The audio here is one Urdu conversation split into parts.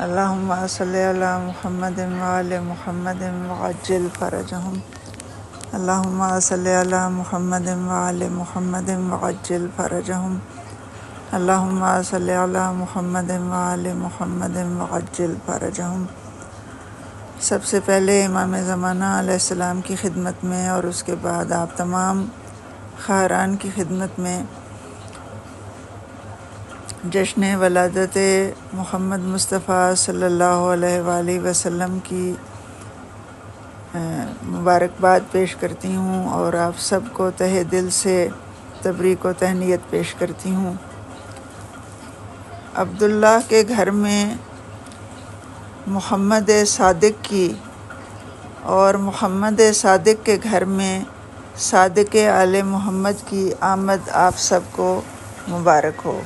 اللہم صلی علی محمد وآل محمد وعجل فرجہم۔ اللہم صلی علی محمد وآل محمد وعجل فرجہم۔ اللہم صلی علی محمد وآل محمد وعجل فرجہم۔ سب سے پہلے امام زمانہ علیہ السلام کی خدمت میں اور اس کے بعد آپ تمام خواہران کی خدمت میں جشن ولادت محمد مصطفیٰ صلی اللہ علیہ وآلہ وسلم کی مبارکباد پیش کرتی ہوں اور آپ سب کو تہہ دل سے تبریک و تہنیت پیش کرتی ہوں۔ عبداللہ کے گھر میں محمد صادق کی اور محمد صادق کے گھر میں صادق آل محمد کی آمد آپ سب کو مبارک ہو۔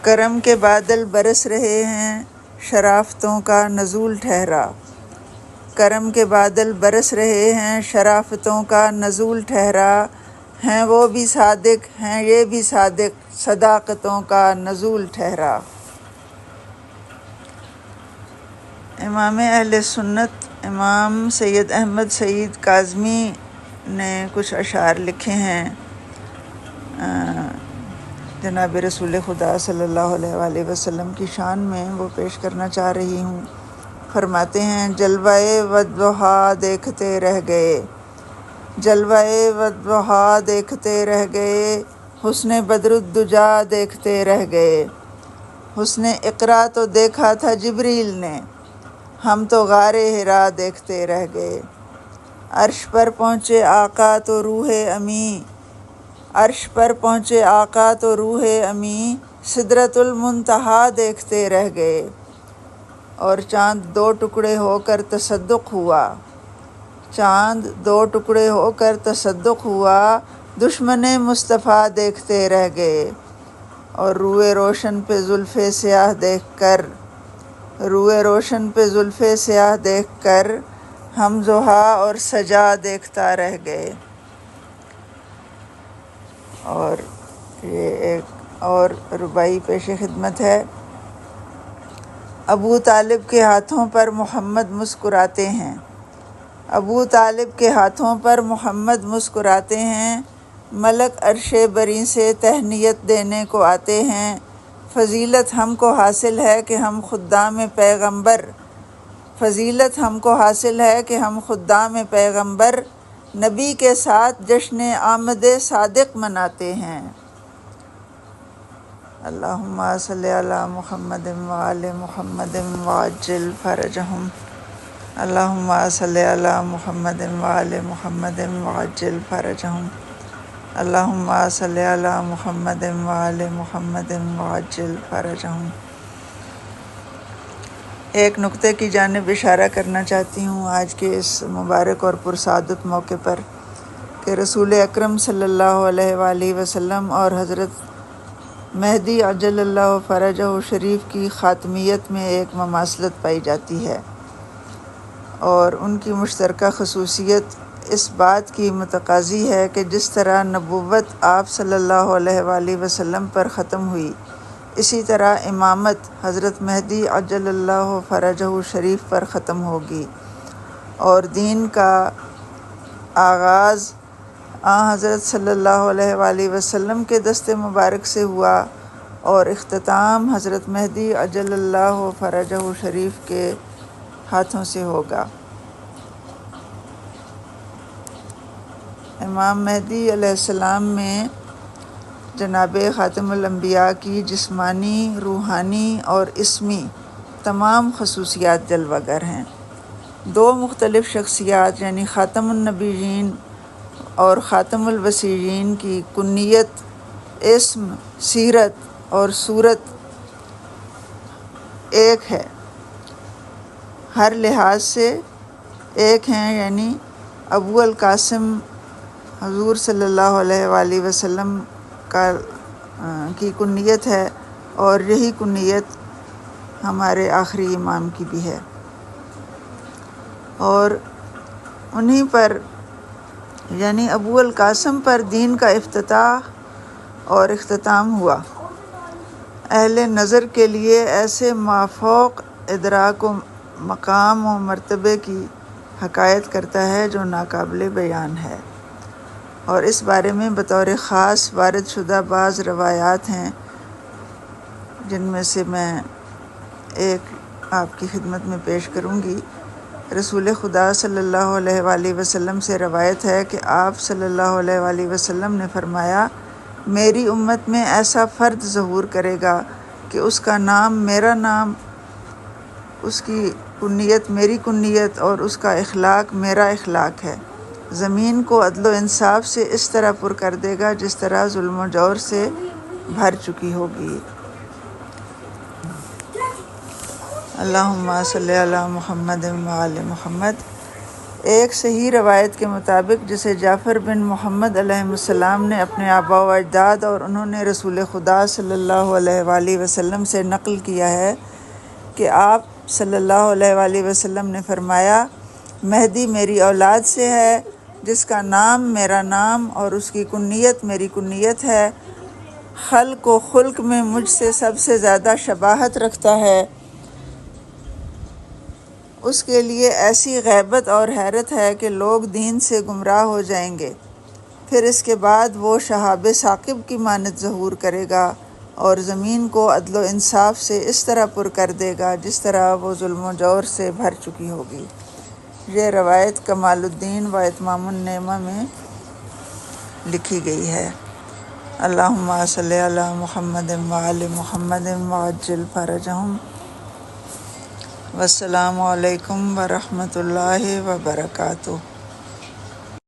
کرم کے بادل برس رہے ہیں، شرافتوں کا نزول ٹھہرا۔ کرم کے بادل برس رہے ہیں، شرافتوں کا نزول ٹھہرا۔ ہیں وہ بھی صادق، ہیں یہ بھی صادق، صداقتوں کا نزول ٹھہرا۔ امام اہل سنت امام سید احمد سعید کاظمی نے کچھ اشعار لکھے ہیں جناب رسول خدا صلی اللہ علیہ وآلہ وسلم کی شان میں، وہ پیش کرنا چاہ رہی ہوں۔ فرماتے ہیں جلوۂ والضحیٰ دیکھتے رہ گئے، جلوۂ والضحیٰ دیکھتے رہ گئے، حسن بدر الدجا دیکھتے رہ گئے۔ حسن اقرا تو دیکھا تھا جبریل نے، ہم تو غار حرا دیکھتے رہ گئے۔ عرش پر پہنچے آقا تو روح امیں، عرش پر پہنچے آقا تو روح امیں، سدرۃ المنتہا دیکھتے رہ گئے۔ اور چاند دو ٹکڑے ہو کر تصدق ہوا، چاند دو ٹکڑے ہو کر تصدق ہوا، دشمن مصطفیٰ دیکھتے رہ گئے۔ اور روئے روشن پہ زلف سیاہ دیکھ کر، روئے روشن پہ زلف سیاہ دیکھ کر، ہم ضحیٰ اور سجا دیکھتا رہ گئے۔ اور یہ ایک اور رباعی پیش خدمت ہے۔ ابو طالب کے ہاتھوں پر محمد مسکراتے ہیں، ابو طالب کے ہاتھوں پر محمد مسکراتے ہیں، ملک عرش بری سے تہنیت دینے کو آتے ہیں۔ فضیلت ہم کو حاصل ہے کہ ہم خدام پیغمبر، فضیلت ہم کو حاصل ہے کہ ہم خدام پیغمبر، نبی کے ساتھ جشن آمد صادق مناتے ہیں۔ اللہم صلی علی محمد وآل محمد وعجل فرجہم۔ اللہم صلی علی محمد وآل محمد وعجل فرجہم۔ اللہم صلی علی محمد وآل محمد وعجل فرجہم۔ ایک نقطے کی جانب اشارہ کرنا چاہتی ہوں آج کے اس مبارک اور پرسعادت موقع پر کہ رسول اکرم صلی اللہ علیہ وآلہ وسلم اور حضرت مہدی عجل اللہ فرجہ شریف کی خاتمیت میں ایک مماثلت پائی جاتی ہے، اور ان کی مشترکہ خصوصیت اس بات کی متقاضی ہے کہ جس طرح نبوت آپ صلی اللہ علیہ وآلہ وسلم پر ختم ہوئی، اسی طرح امامت حضرت مہدی عجل اللہ فرجہ شریف پر ختم ہوگی، اور دین کا آغاز حضرت صلی اللہ علیہ وآلہ وسلم کے دست مبارک سے ہوا، اور اختتام حضرت مہدی عجل اللہ فرجہ شریف کے ہاتھوں سے ہوگا۔ امام مہدی علیہ السلام میں جناب خاتم الانبیاء کی جسمانی، روحانی اور اسمی تمام خصوصیات جلوہ گر ہیں۔ دو مختلف شخصیات یعنی خاتم النبیین اور خاتم الوصیین کی کنیت، اسم، سیرت اور صورت ایک ہے، ہر لحاظ سے ایک ہیں، یعنی ابو القاسم حضور صلی اللہ علیہ وآلہ وسلم کی کنیت ہے، اور یہی کنیت ہمارے آخری امام کی بھی ہے، اور انہی پر یعنی ابو القاسم پر دین کا افتتاح اور اختتام ہوا۔ اہل نظر کے لیے ایسے مافوق ادراک و مقام و مرتبے کی حکایت کرتا ہے جو ناقابل بیان ہے، اور اس بارے میں بطور خاص وارد شدہ بعض روایات ہیں، جن میں سے میں ایک آپ کی خدمت میں پیش کروں گی۔ رسول خدا صلی اللہ علیہ وآلہ وسلم سے روایت ہے کہ آپ صلی اللہ علیہ وآلہ وسلم نے فرمایا، میری امت میں ایسا فرد ظہور کرے گا کہ اس کا نام میرا نام، اس کی کنیت میری کنیت، اور اس کا اخلاق میرا اخلاق ہے۔ زمین کو عدل و انصاف سے اس طرح پر کر دے گا جس طرح ظلم و جور سے بھر چکی ہوگی۔ اللہم صلی علی محمد وعلی محمد۔ ایک صحیح روایت کے مطابق، جسے جعفر بن محمد علیہ السلام نے اپنے آباء و اجداد اور انہوں نے رسول خدا صلی اللہ علیہ وآلہ وسلم سے نقل کیا ہے کہ آپ صلی اللہ علیہ وآلہ وسلم نے فرمایا، مہدی میری اولاد سے ہے، جس کا نام میرا نام اور اس کی کنیت میری کنیت ہے، خلق و خلق میں مجھ سے سب سے زیادہ شباہت رکھتا ہے، اس کے لیے ایسی غیبت اور حیرت ہے کہ لوگ دین سے گمراہ ہو جائیں گے۔ پھر اس کے بعد وہ شہاب ثاقب کی مانند ظہور کرے گا اور زمین کو عدل و انصاف سے اس طرح پر کر دے گا جس طرح وہ ظلم و جور سے بھر چکی ہوگی۔ یہ روایت کمال الدین و اتمام النعمہ میں لکھی گئی ہے۔ اللہم صلی علی محمد وعلی محمد وعجل فرجہم۔ والسلام علیکم ورحمۃ اللہ وبرکاتہ۔